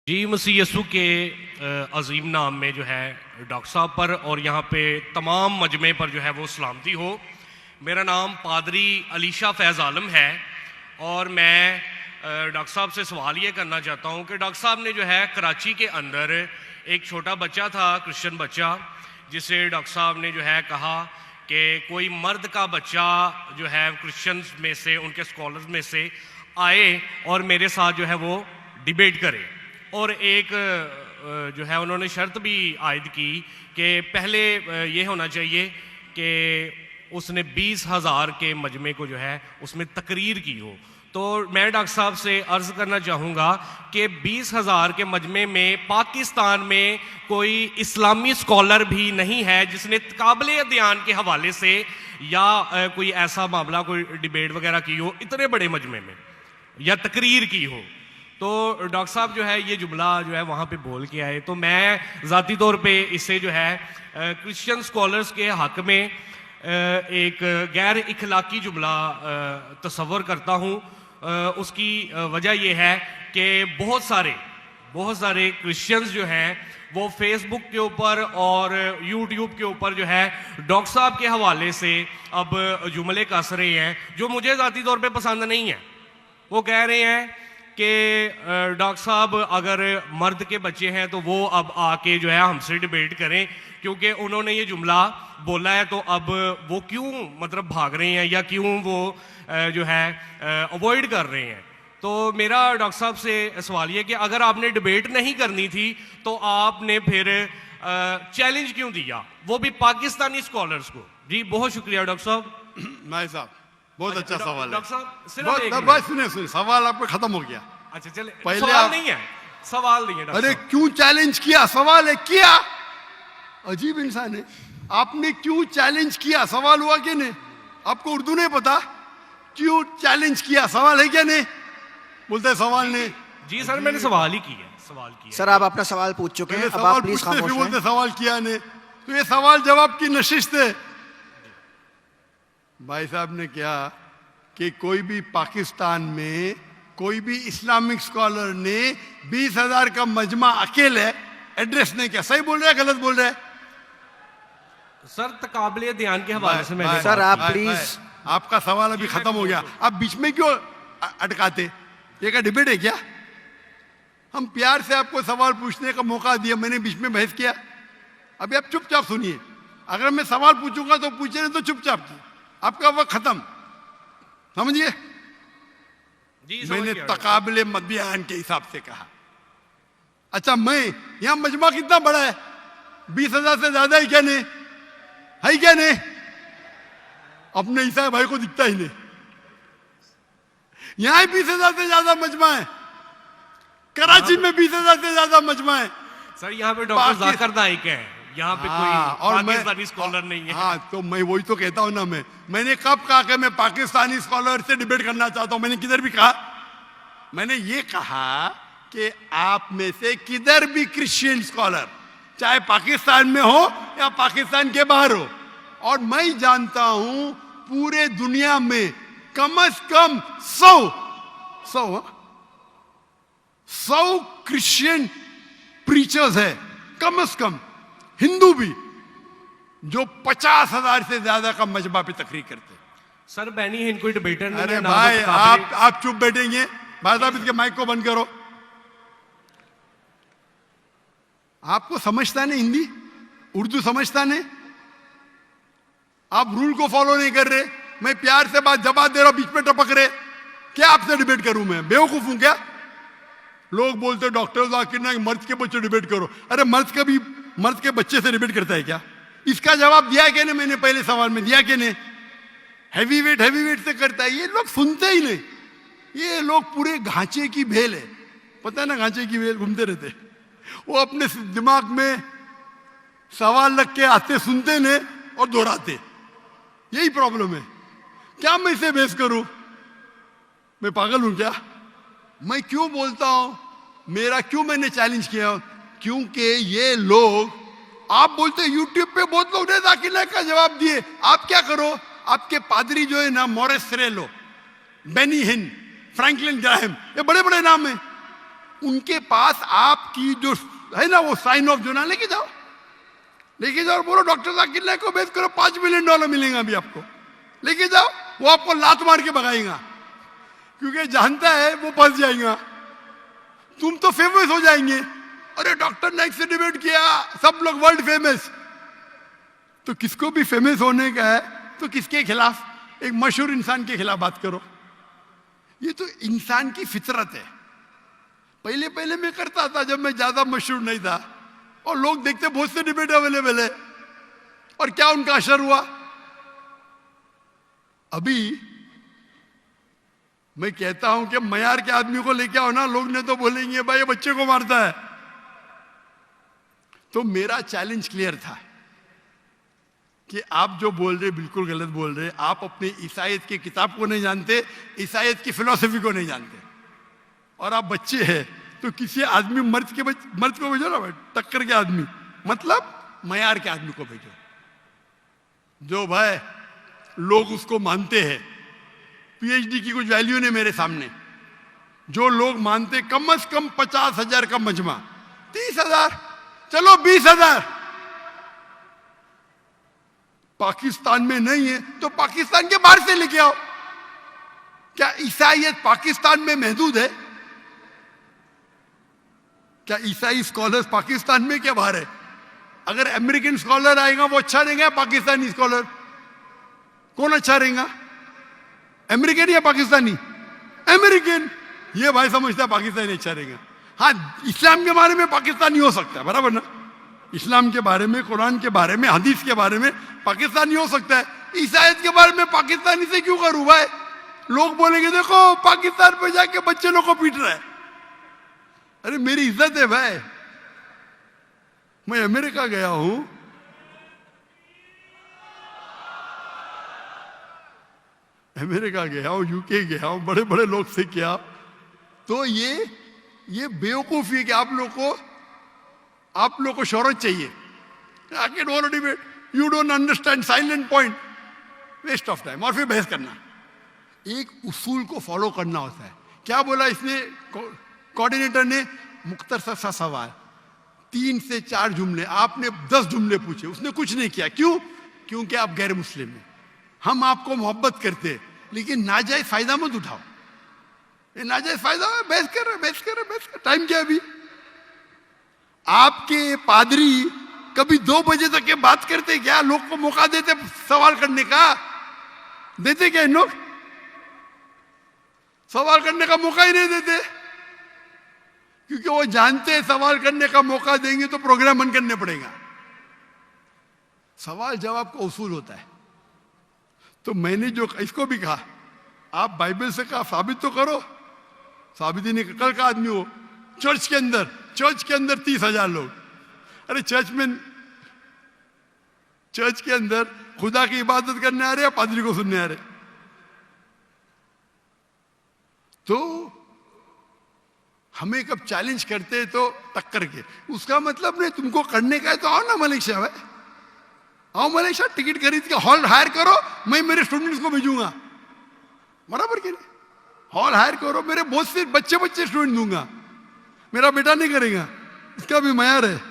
जी मसीह यसू के अजीम नाम में जो है डॉक्टर साहब पर और यहाँ पे तमाम मजमे पर जो है वो सलामती हो। मेरा नाम पादरी अलीशा फैज़ आलम है और मैं डॉक्टर साहब से सवाल ये करना चाहता हूँ कि डॉक्टर साहब ने जो है कराची के अंदर एक छोटा बच्चा था, क्रिश्चियन बच्चा, जिसे डॉक्टर साहब ने जो है कहा कि कोई मर्द का बच्चा जो है क्रिश्चियंस में से, उनके स्कॉलर्स में से आए और मेरे साथ जो है वो डिबेट करे। और एक जो है उन्होंने शर्त भी आयद की कि पहले ये होना चाहिए कि उसने 20,000 के मजमे को जो है उसमें तकरीर की हो। तो मैं डॉक्टर साहब से अर्ज़ करना चाहूँगा कि 20,000 के मजमे में पाकिस्तान में कोई इस्लामी स्कॉलर भी नहीं है जिसने काबिल अध्ययन के हवाले से या कोई ऐसा मामला, कोई डिबेट वगैरह की हो इतने बड़े मजमे में या तकरीर की हो। तो डॉक्टर साहब जो है ये जुमला जो है वहाँ पे बोल के आए, तो मैं ज़ाती तौर पे इसे जो है क्रिश्चियन स्कॉलर्स के हक़ में एक गैर इखलाकी जुमला तस्वर करता हूँ। उसकी वजह यह है कि बहुत सारे क्रिश्चियंस जो हैं वो फेसबुक के ऊपर और यूट्यूब के ऊपर जो है डॉक्टर साहब के हवाले से अब जुमले कस रहे हैं जो मुझे ज़ाती तौर पे पसंद नहीं है। वो कह रहे हैं कि डॉक्टर साहब अगर मर्द के बच्चे हैं तो वो अब आके जो है हमसे डिबेट करें, क्योंकि उन्होंने ये जुमला बोला है तो अब वो क्यों मतलब भाग रहे हैं या क्यों वो जो है अवॉइड कर रहे हैं। तो मेरा डॉक्टर साहब से सवाल ये कि अगर आपने डिबेट नहीं करनी थी तो आपने फिर चैलेंज क्यों दिया, वो भी पाकिस्तानी स्कॉलर्स को। जी बहुत शुक्रिया डॉक्टर साहब। नाई साहब बहुत अच्छा सवाल है। डॉक्टर साहब सुनिए, सवाल आपका खत्म हो गया। अच्छा चले, पहले सवाल नहीं है, सवाल नहीं है। अरे क्यों चैलेंज किया, सवाल है किया। अजीब इंसान है, आपने क्यों चैलेंज किया, सवाल हुआ कि नहीं? आपको उर्दू नहीं पता, क्यों चैलेंज किया, सवाल है क्या नहीं? बोलते सवाल नहीं। जी सर मैंने सवाल ही किया, सवाल किया। सर आप अपना सवाल पूछ चुके हैं, अब आप प्लीज खामोश रहें। बोलते सवाल किया नहीं, तो ये सवाल जवाब की नशिश है। भाई साहब ने क्या कि कोई भी पाकिस्तान में कोई भी इस्लामिक स्कॉलर ने 20,000 का मजमा अकेले एड्रेस नहीं किया। सही बोल रहे हैं गलत बोल रहे हैं? सर तकाबले ध्यान के हवाले से मैंने सर आप प्लीज, आपका सवाल अभी खत्म हो गया, आप बीच में क्यों अटकाते? ये क्या डिबेट है क्या? हम प्यार से आपको सवाल पूछने का मौका दिया, मैंने बीच में बहस किया। अभी आप चुपचाप सुनिए, अगर मैं सवाल पूछूंगा तो पूछे नहीं तो चुपचाप की, आपका वक्त खत्म, समझिए। मैंने तकाबले मध्यान के हिसाब से कहा। अच्छा मैं यहां मजमा कितना बड़ा है? 20,000 से ज्यादा ही क्या नहीं है? क्या नहीं? अपने ईसा भाई को दिखता ही नहीं। यहां 20,000 से ज्यादा मजमा है, कराची में 20,000 से ज्यादा मजमा है। सर यहाँ पे डॉक्टर जाकिर नाइक है, यहाँ पे कोई पाकिस्तानी स्कॉलर नहीं है। हाँ तो मैं वही तो कहता हूं ना, मैंने कब कहा कि मैं पाकिस्तानी स्कॉलर से डिबेट करना चाहता हूं? मैंने किधर भी कहा? मैंने ये कहा कि आप में से किधर भी क्रिश्चियन स्कॉलर, चाहे पाकिस्तान में हो या पाकिस्तान के बाहर हो, और मैं जानता हूं पूरे दुनिया में कम से कम 100 क्रिश्चियन प्रीचर्स है, कम से कम हिंदू भी, जो 50,000 से ज्यादा का मजमा पे तकरीर करते हैं। सर बैनी हिंद कोई डिबेटर नहीं। अरे भाई आप चुप बैठेंगे? भाई साहब इसके माइक को बंद करो। आपको समझता नहीं हिंदी, उर्दू समझता नहीं, आप रूल को फॉलो नहीं कर रहे। मैं प्यार से बात जवाब दे रहा हूं, बीच में टपक रहे। क्या आपसे डिबेट करूं? मैं बेवकूफ हूं क्या? लोग बोलते डॉक्टर जाकिर नाइक मर्द के बच्चे डिबेट करो। अरे मर्द के बच्चे से डिबेट करता है क्या? इसका जवाब दिया क्या नहीं? मैंने पहले सवाल में दिया कि नहीं? हैवी वेट से करता है। ये लोग सुनते ही नहीं, ये लोग पूरे घांचे की भेल है, पता है ना, घांचे की भेल घूमते रहते। वो अपने दिमाग में सवाल रख के आते, सुनते नहीं और दोहराते। यही प्रॉब्लम है। क्या मैं इसे बहस करूं? मैं पागल हूं क्या? मैं क्यों बोलता हूं? मैंने चैलेंज किया क्योंकि ये लोग, आप बोलते यूट्यूब पे बहुत लोग ने जाकिर नाइक का जवाब दिए। आप क्या करो, आपके पादरी जो है ना, मोरिस सिरेलो, बेनी हिन, फ्रैंकलिन ग्राहम, ये बड़े बड़े नाम है, उनके पास आपकी जो है ना वो साइन ऑफ जोना लेके जाओ और बोलो डॉक्टर जाकिर नाइक को बेच करो, $5 मिलियन मिलेगा अभी आपको, लेके जाओ। वो आपको लात मार के भगाएगा क्योंकि जानता है वो फंस जाएगा, तुम तो फेमस हो जाएंगे। अरे डॉक्टर नाइक से डिबेट किया, सब लोग वर्ल्ड फेमस। तो किसको भी फेमस होने का है तो किसके खिलाफ? एक मशहूर इंसान के खिलाफ बात करो। ये तो इंसान की फितरत है। पहले पहले मैं करता था जब मैं ज्यादा मशहूर नहीं था, और लोग देखते बहुत से डिबेट अवेलेबल है, और क्या उनका असर हुआ? अभी मैं कहता हूं कि मयार के आदमी को लेके आओ ना, लोग ने तो बोलेंगे भाई ये बच्चे को मारता है। तो मेरा चैलेंज क्लियर था कि आप जो बोल रहे बिल्कुल गलत बोल रहे। आप अपनी ईसाइयत की किताब को नहीं जानते, ईसाइयत की फिलॉसफी को नहीं जानते, और आप बच्चे हैं। तो किसी आदमी मर्द को भेजो ना भाई, टक्कर के आदमी, मतलब मयार के आदमी को भेजो, जो भाई लोग उसको मानते हैं। पीएचडी की कुछ वैल्यू नहीं मेरे सामने। जो लोग मानते कम से कम 50,000 का मजमा, 30,000, चलो 20,000। पाकिस्तान में नहीं है तो पाकिस्तान के बाहर से लेके आओ। क्या ईसाइयत पाकिस्तान में महदूद है? क्या ईसाई स्कॉलर्स पाकिस्तान में क्या बाहर है? अगर अमेरिकन स्कॉलर आएगा वो अच्छा रहेगा, पाकिस्तानी स्कॉलर कौन अच्छा रहेगा? अमेरिकन या पाकिस्तानी? अमेरिकन। ये भाई समझता है पाकिस्तानी अच्छा रहेगा। हाँ, इस्लाम के बारे में पाकिस्तानी हो सकता है, बराबर ना? इस्लाम के बारे में, कुरान के बारे में, हदीस के बारे में पाकिस्तानी हो सकता है। ईसाइयत के बारे में पाकिस्तानी से क्यों करूं भाई? लोग बोलेंगे देखो पाकिस्तान पे जाके बच्चे लोग को पीट रहा है। अरे मेरी इज्जत है भाई, मैं अमेरिका गया हूं, यूके गया हूं, बड़े बड़े लोग से किया। तो ये बेवकूफी है कि आप लोग को शोहरत चाहिए। I can want to debate. You don't understand silent point. Waste of time. और फिर बहस करना। एक उसूल को फॉलो करना होता है। क्या बोला इसने कोऑर्डिनेटर ने? मुख्तसर सा सवाल, 3 से 4 जुमले, आपने 10 जुमले पूछे, उसने कुछ नहीं किया। क्यों? क्योंकि आप गैर मुस्लिम हैं। हम आपको मोहब्बत करते हैं, लेकिन नाजायज फायदा मत उठाओ। ये नाजायज फायदा, बहस कर। टाइम क्या अभी? आपके पादरी कभी 2 बजे तक के बात करते क्या? लोग को मौका देते सवाल करने का? देते क्या इन लोग? सवाल करने का मौका ही नहीं देते, क्योंकि वो जानते हैं सवाल करने का मौका देंगे तो प्रोग्राम बंद करने पड़ेगा। सवाल जवाब का उसूल होता है। तो मैंने जो इसको भी कहा, आप बाइबल से कहा साबित तो करो। साबित ही नहीं, कल का आदमी हो चर्च के अंदर 30,000 लोग। अरे चर्च के अंदर खुदा की इबादत करने आ रहे हैं, पादरी को सुनने आ रहे? तो हमें कब चैलेंज करते हैं तो टक्कर के, उसका मतलब नहीं तुमको करने का है तो आओ ना मलेशिया में, आओ मलेशिया, टिकट खरीद के हॉल हायर करो, मैं मेरे स्टूडेंट्स को भेजूंगा, बराबर के नहीं? हॉल हायर करो, मेरे बहुत से बच्चे स्टूडेंट दूंगा, मेरा बेटा नहीं करेगा, इसका भी मयार है।